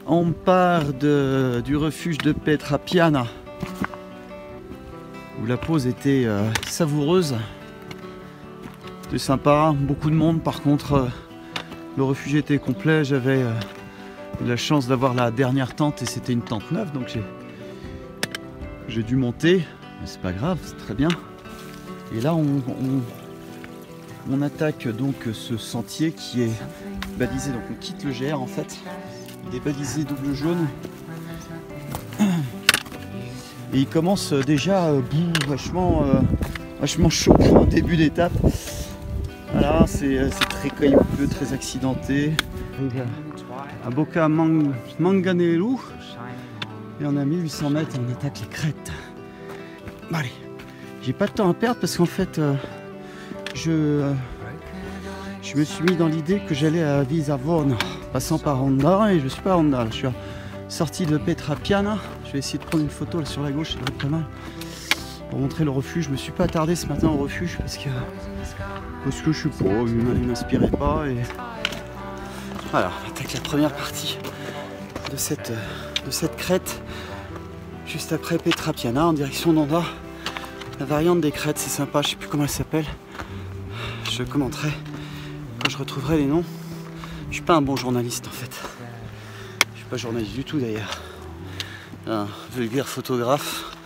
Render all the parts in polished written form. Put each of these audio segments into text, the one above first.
On part du refuge de Petrapiana, où la pause était savoureuse. C'était sympa, beaucoup de monde. Par contre, le refuge était complet. J'avais eu la chance d'avoir la dernière tente et c'était une tente neuve, donc j'ai dû monter. Mais c'est pas grave, c'est très bien. Et là, on attaque donc ce sentier qui est balisé. Donc on quitte le GR en fait. Il est balisé double jaune. Et il commence déjà vachement chaud en début d'étape. Voilà, c'est très caillouteux, très accidenté. À Boca Manganelu. Et on a 1800 mètres et on attaque les crêtes. Bon, allez, j'ai pas de temps à perdre parce qu'en fait, je me suis mis dans l'idée que j'allais à Visavona, passant par Honda, et je suis pas à Honda. Je suis sorti de Petrapiana. Je vais essayer de prendre une photo là, sur la gauche, ça va être pas mal. Pour montrer le refuge. Je me suis pas attardé ce matin au refuge parce que je suis pas, il m'inspirait pas. Et voilà, on attaque la première partie de cette crête. Juste après Petrapiana en direction d'Honda. La variante des crêtes, c'est sympa, je sais plus comment elle s'appelle. Je commenterai quand je retrouverai les noms. Je suis pas un bon journaliste en fait. Je suis pas journaliste du tout d'ailleurs. Un vulgaire photographe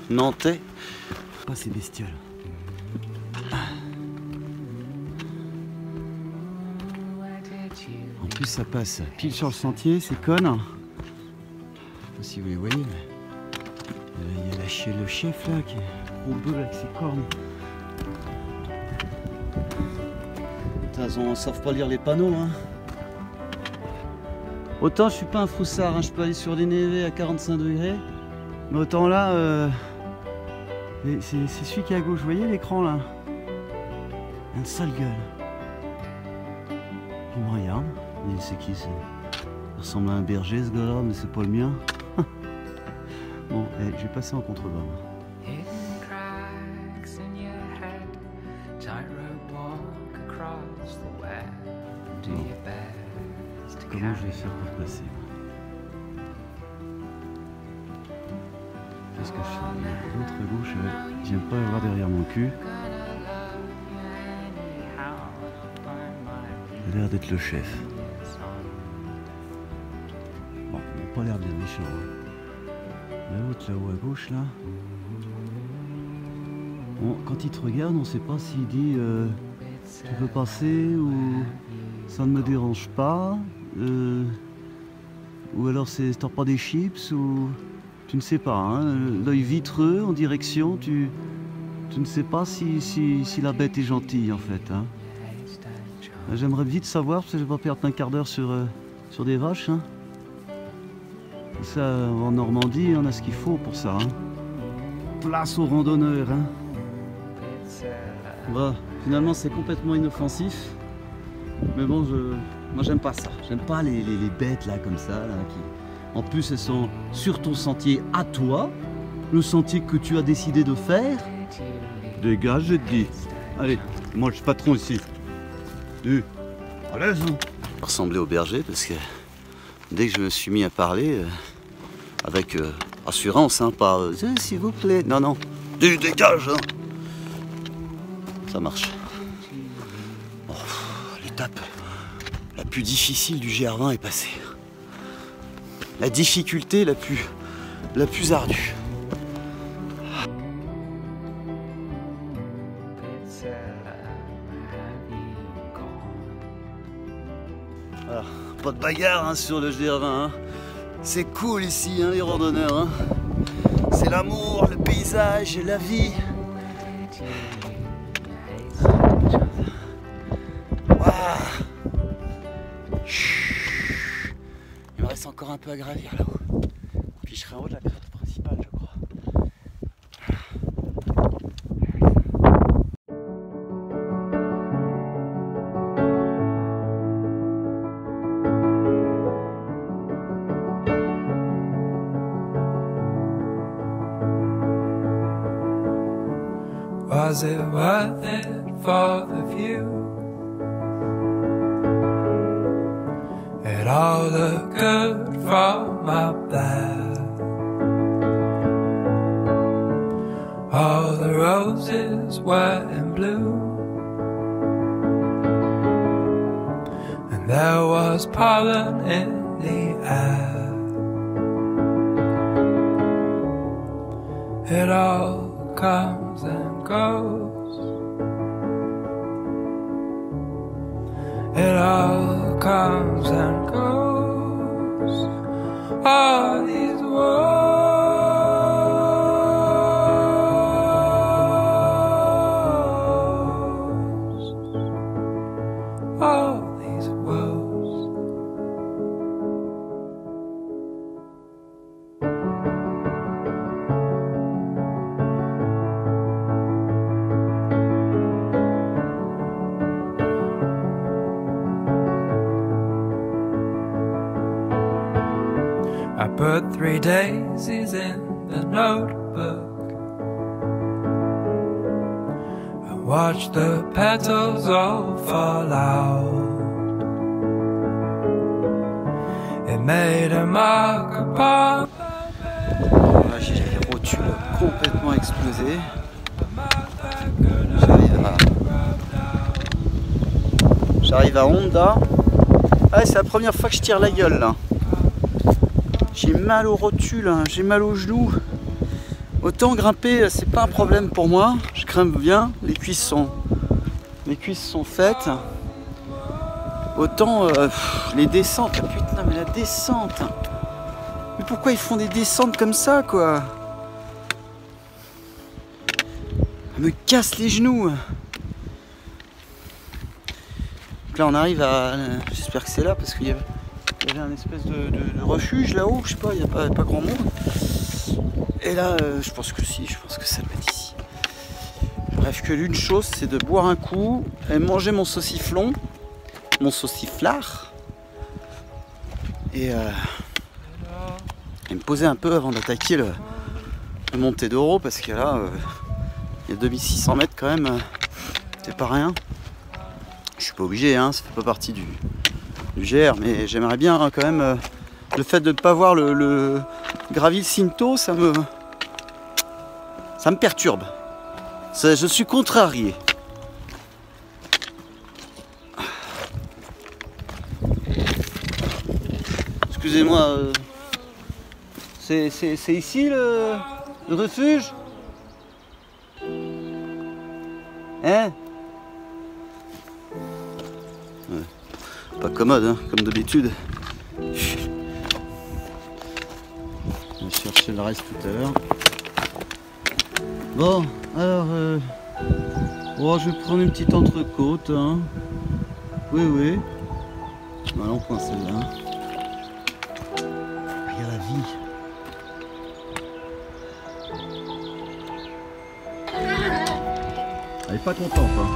nantais. Pas ces bestioles. En plus ça passe pile sur le sentier, c'est con. Je sais pas si vous les voyez, mais il y a le chef là qui est gros bœuf avec ses cornes. Ils ne savent pas lire les panneaux. Hein. Autant je suis pas un froussard, hein, je peux aller sur des névés à 45 degrés. Mais autant là, c'est celui qui est à gauche, vous voyez l'écran là? Une sale gueule. Il me regarde, il dit c'est qui c'est? Il ressemble à un berger ce gars là, mais c'est pas le mien. Bon, je vais passer en contrebas. Comment je vais faire pour passer? Qu'est-ce que je fais? L'autre gauche, j'aime pas avoir derrière mon cul. Il a l'air d'être le chef. Bon, il n'a pas l'air bien méchant. Hein. L'autre là-haut à gauche, là. Bon, quand il te regarde, on ne sait pas s'il dit tu peux passer ou ça ne me dérange pas. Ou alors c'est t'as pas des chips ou tu ne sais pas, hein, l'œil vitreux en direction, tu ne sais pas si la bête est gentille en fait. Hein. J'aimerais vite savoir parce que je vais pas perdre un quart d'heure sur des vaches. Hein. Ça, en Normandie, on a ce qu'il faut pour ça. Hein. Place aux randonneurs. Hein. Bon, finalement c'est complètement inoffensif. Mais bon, moi j'aime pas ça. J'aime pas les bêtes là comme ça. Là, qui... En plus elles sont sur ton sentier à toi. Le sentier que tu as décidé de faire. Dégage, je te dis. Allez, moi je suis patron ici. À l'aise. Hein. Je ressemblais au berger parce que dès que je me suis mis à parler, avec assurance, hein, pas s'il vous plaît. Non, non. Dégage. Hein. Ça marche. Oh, l'étape la plus difficile du GR20 est passée. La difficulté la plus ardue. Voilà, pas de bagarre hein, sur le GR20. Hein. C'est cool ici, hein, les randonneurs. Hein. C'est l'amour, le paysage, la vie. Il me reste encore un peu à gravir là-haut. Puis je serai en haut de la crête principale, je crois. Was it worth it for the view? It get all the good from up there. All the roses were in bloom, and there was pollen in the air. It all comes and goes. It all comes and goes. All these worlds, all these worlds. I put 3 daisies in the notebook and watched the petals all fall out. It made a mark upon. J'ai les rotules complètement explosées. J'arrive à Honda. Ah, c'est la première fois que je tire la gueule là. J'ai mal aux rotules, hein. J'ai mal aux genoux. Autant grimper, c'est pas un problème pour moi. Je grimpe bien, les cuisses sont faites. Autant les descentes, ah, putain mais la descente. Mais pourquoi ils font des descentes comme ça quoi? Ça me casse les genoux. Donc là on arrive à, j'espère que c'est là parce qu'il y avait un espèce de refuge là-haut, je sais pas, il n'y a pas grand monde. Et là, je pense que si, je pense que ça doit être ici. Je rêve que d'une chose, c'est de boire un coup et manger mon sauciflon, mon sauciflard, et me poser un peu avant d'attaquer le Monte d'Oro, parce que là, il y a 2600 mètres quand même, c'est pas rien. Je suis pas obligé, hein, ça fait pas partie du GR, mais j'aimerais bien hein, quand même le fait de ne pas voir le Gravil Cinto, ça me perturbe. Je suis contrarié. Excusez-moi, c'est ici le refuge? Hein? Ouais. Pas commode, hein, comme d'habitude. On va chercher le reste tout à l'heure. Bon, alors, oh, je vais prendre une petite entrecôte. Hein. Oui, oui. Bah, on prend celle-là. Regarde la vie. Elle est pas contente, hein.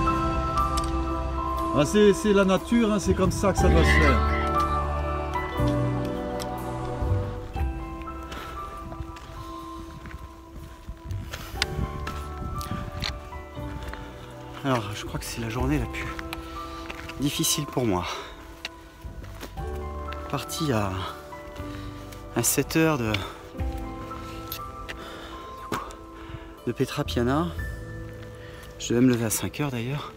Ah, c'est la nature, hein, c'est comme ça que ça doit se faire. Alors, je crois que c'est la journée la plus difficile pour moi. Parti à 7 heures de Petra Piana. Je devais me lever à 5 heures d'ailleurs.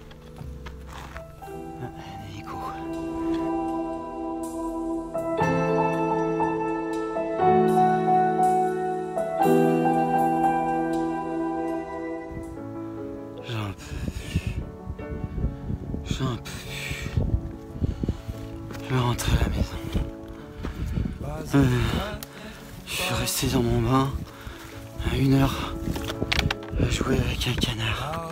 Je vais rentrer à la maison. Je suis resté dans mon bain à 1 heure à jouer avec un canard.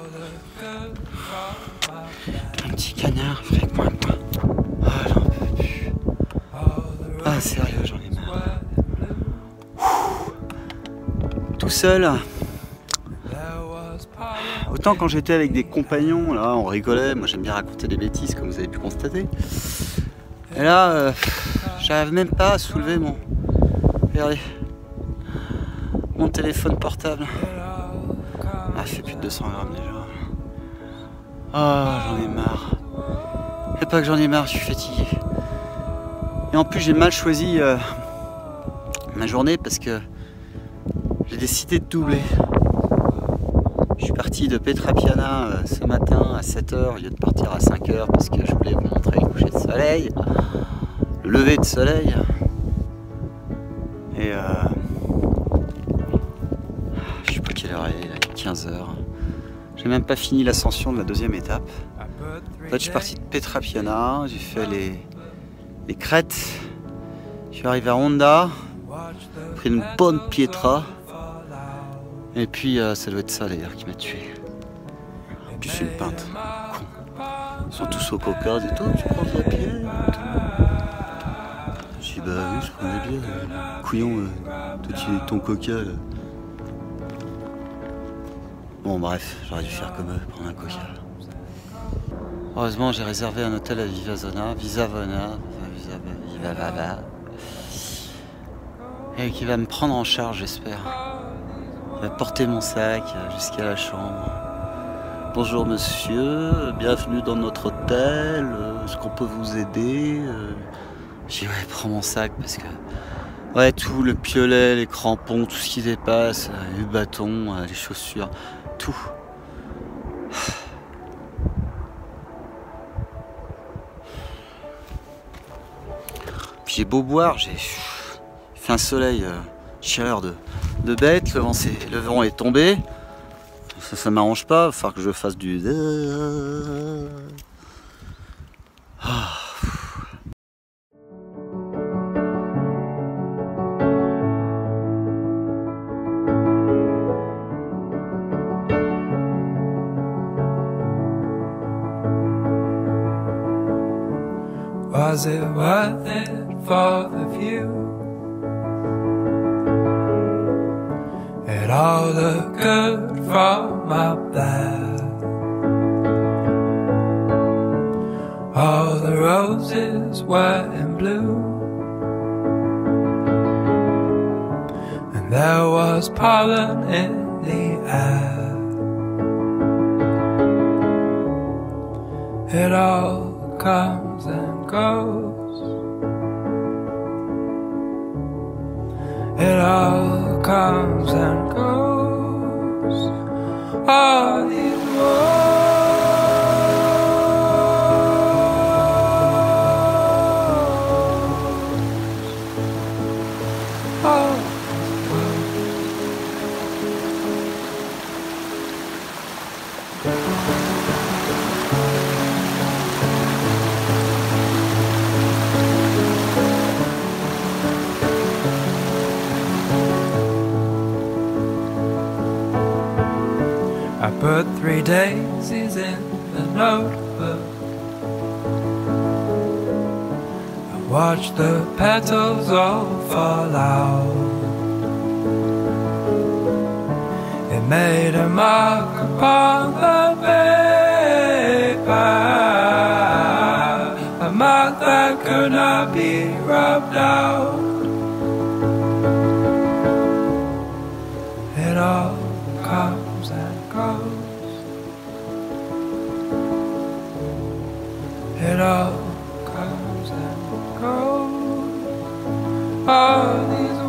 Un petit canard, vrai point. Ah, j'en peux plus. Ah, sérieux, j'en ai marre. Tout seul. Autant quand j'étais avec des compagnons, là, on rigolait. Moi, j'aime bien raconter des bêtises, comme vous avez pu constater. Et là, j'arrive même pas à soulever mon... Regardez. Mon téléphone portable. Ah, il fait plus de 200 grammes déjà. Ah, j'en ai marre. C'est pas que j'en ai marre, je suis fatigué. Et en plus j'ai mal choisi ma journée parce que j'ai décidé de doubler. Je suis parti de Petra Piana ce matin à 7h au lieu de partir à 5h parce que je voulais vous montrer le coucher de soleil, le lever de soleil. Et je sais pas quelle heure il est, là, il est 15h. J'ai même pas fini l'ascension de la deuxième étape. En fait je suis parti de Petra Piana, j'ai fait les crêtes, je suis arrivé à Honda, pris une bonne Pietra. Et puis ça doit être ça d'ailleurs qui m'a tué. En plus une pinte. Con. Ils sont tous au coca, ils disent toi tu prends de la bière. Je dis bah oui je prends des bières. Couillon, toi tu ton coca là. Bon bref, j'aurais dû faire comme eux, prendre un coca. Heureusement j'ai réservé un hôtel à Visavona. Et qui va me prendre en charge j'espère. Il va porter mon sac jusqu'à la chambre. Bonjour monsieur, bienvenue dans notre hôtel, est-ce qu'on peut vous aider? Je dis ouais, prends mon sac parce que... Ouais, tout, le piolet, les crampons, tout ce qui dépasse, les bâtons, les chaussures, tout. Puis j'ai beau boire, j'ai fait un soleil chaleur de bête, le vent est tombé. Ça m'arrange pas, il va falloir que je fasse du... Was it worth it for the view? It all looked good from up there. All the roses were in bloom, and there was pollen in the air. It all comes and goes. It all comes and goes. All these I put 3 daisies in the notebook. I watched the petals all fall out. It made a mark upon the paper, a mark that could not be rubbed out. It all comes and goes. It all comes and goes. All these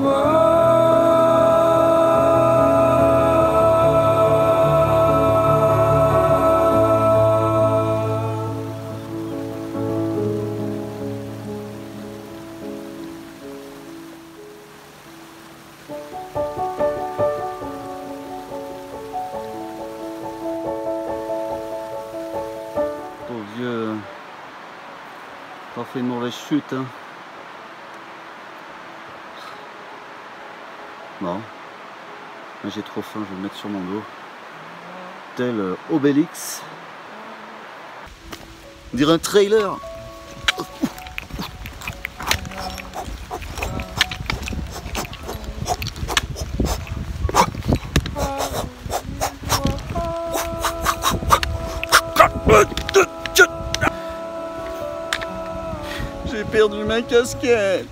Vieux, t'as fait une mauvaise chute, hein. Bon, j'ai trop faim, je vais le mettre sur mon dos. Tel Obélix. On dirait un trailer. J'ai perdu ma casquette.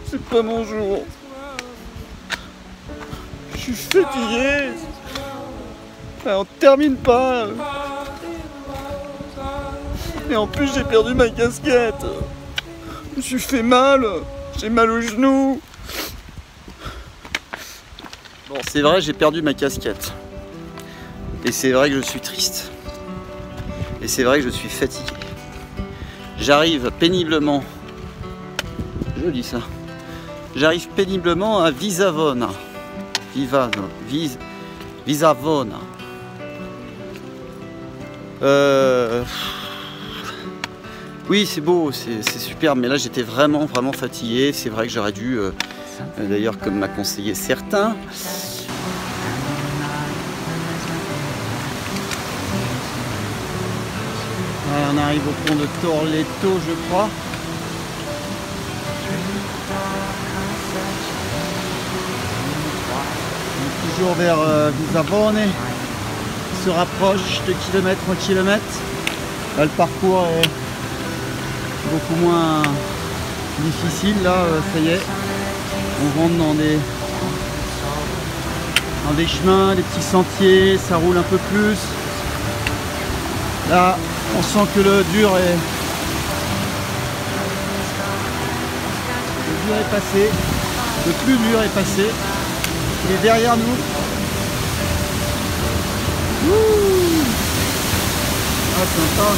C'est pas mon jour. Je suis fatigué. On termine pas. Et en plus j'ai perdu ma casquette. Je me suis fait mal. J'ai mal au genou. Bon, c'est vrai, j'ai perdu ma casquette. Et c'est vrai que je suis triste. Et c'est vrai que je suis fatigué. J'arrive péniblement. Joli ça. J'arrive péniblement à Visavona. Visavona. Oui, c'est beau, c'est super, mais là j'étais vraiment fatigué. C'est vrai que j'aurais dû, d'ailleurs comme m'a conseillé certains, voilà, on arrive au pont de Torletto, je crois. On est toujours vers Visavone. On se rapproche de kilomètre en kilomètre. Là, le parcours est beaucoup moins difficile. Là, ça y est, on rentre dans des chemins, des petits sentiers, ça roule un peu plus. Là, on sent que le dur est passé, le plus dur est passé. Il est derrière nous. Ouh. Ah, sympa.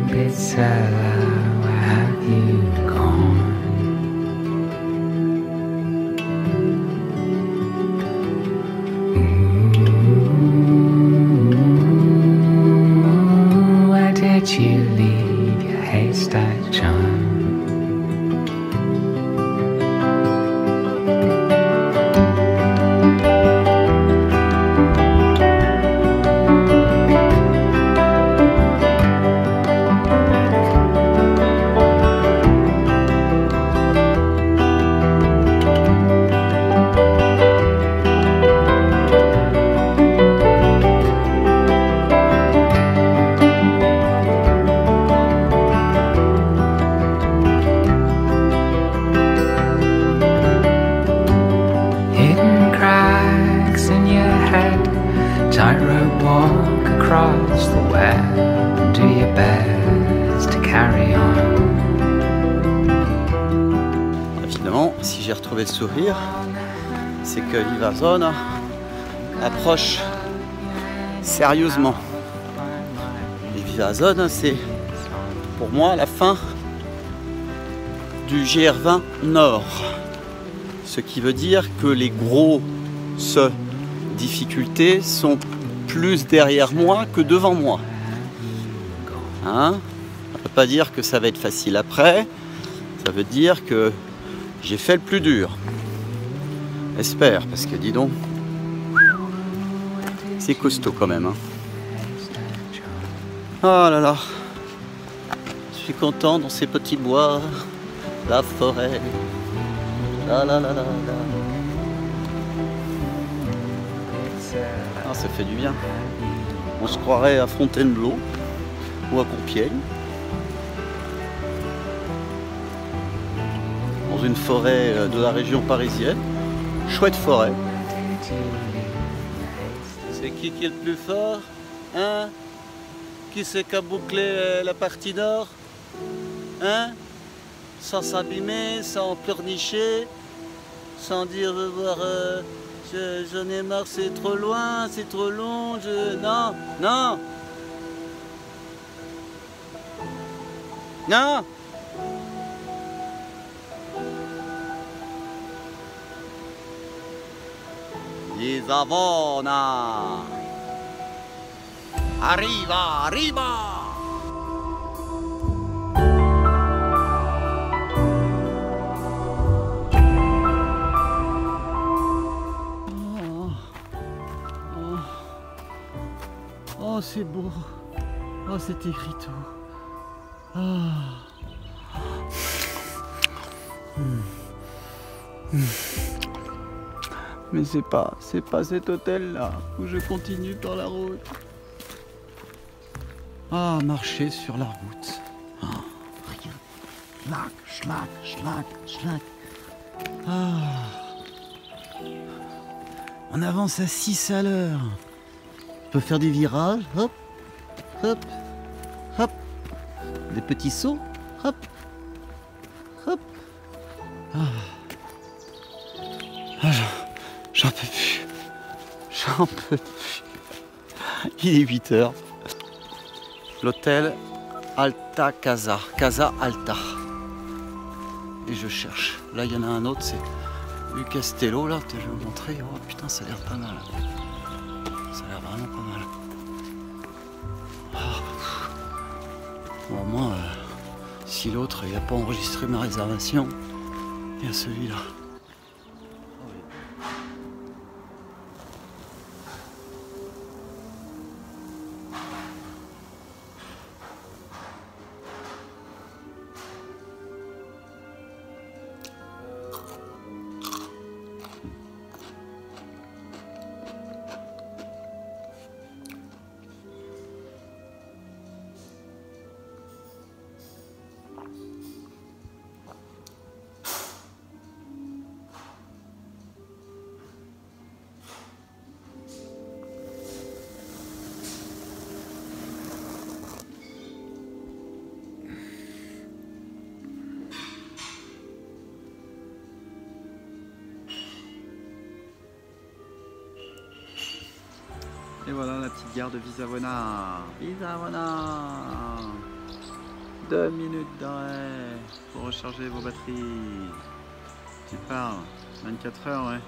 Pizzella, where have you gone? Where did you leave your haystack charm? Tightrope walk across the web and do your best to carry on. Évidemment, si j'ai retrouvé le sourire, c'est que Visavona approche sérieusement. Et Visavona, c'est pour moi la fin du GR20 Nord. Ce qui veut dire que les grosses difficultés sont plus derrière moi que devant moi. Hein? Ça ne veut pas dire que ça va être facile après, ça veut dire que j'ai fait le plus dur. J'espère, parce que dis donc, c'est costaud quand même. Hein. Oh là là, je suis content dans ces petits bois, la forêt, la la la la la. Ah, ça fait du bien. On se croirait à Fontainebleau ou à Compiègne. Dans une forêt de la région parisienne. Chouette forêt. C'est qui est le plus fort? Hein? Qui c'est qui a bouclé la partie nord? Hein? Sans s'abîmer, sans pleurnicher, sans dire voir... J'en ai marre, c'est trop loin, c'est trop long, Non, non. Non. Visavona. Arriva, arriva. Oh, c'est beau. Oh, c'est écriteau. Ah. Mais c'est pas cet hôtel là où je continue par la route. Ah, marcher sur la route. Ah, regarde. Schlack, schlack, schlack, schlack. Ah. On avance à 6 à l'heure. On peut faire des virages, hop, hop, hop. Des petits sauts, hop, hop. Ah. Ah, j'en peux plus. J'en peux plus. Il est 8 heures. L'hôtel Alta Casa. Casa Alta. Et je cherche. Là, il y en a un autre, c'est Le Castello. Là, je vais vous montrer. Oh putain, ça a l'air pas mal. Ça a l'air vraiment pas mal. Bon, au moins, si l'autre, il n'a pas enregistré ma réservation, il y a celui-là. Et voilà la petite gare de Visavona. Visavona. 2 minutes d'arrêt pour recharger vos batteries. Tu pars 24 heures, ouais.